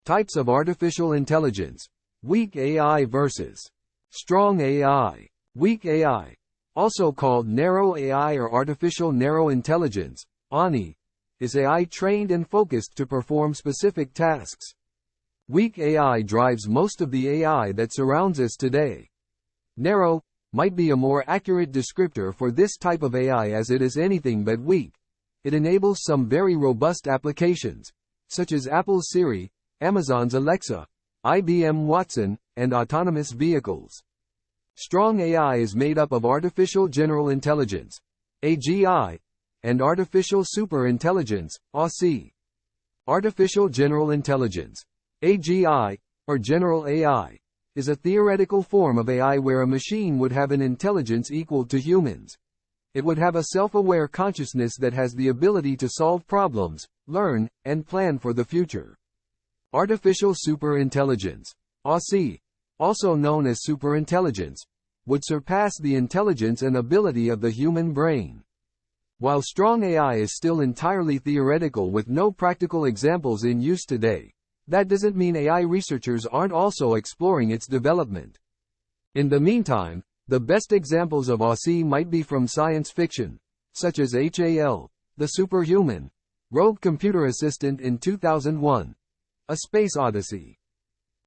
Types of artificial intelligence. Weak AI versus strong AI. Weak AI, also called narrow AI or artificial narrow intelligence, ANI, is AI trained and focused to perform specific tasks. Weak AI drives most of the AI that surrounds us today. Narrow might be a more accurate descriptor for this type of AI, as it is anything but weak. It enables some very robust applications, such as Apple's Siri, Amazon's Alexa, IBM Watson, and autonomous vehicles. Strong AI is made up of artificial general intelligence, AGI, and artificial super intelligence, ASI. Artificial general intelligence, AGI, or general AI, is a theoretical form of AI where a machine would have an intelligence equal to humans. It would have a self-aware consciousness that has the ability to solve problems, learn, and plan for the future. Artificial superintelligence, ASI, also known as superintelligence, would surpass the intelligence and ability of the human brain. While strong AI is still entirely theoretical with no practical examples in use today, that doesn't mean AI researchers aren't also exploring its development. In the meantime, the best examples of ASI might be from science fiction, such as HAL, The Superhuman, Rogue Computer Assistant in 2001, A Space Odyssey.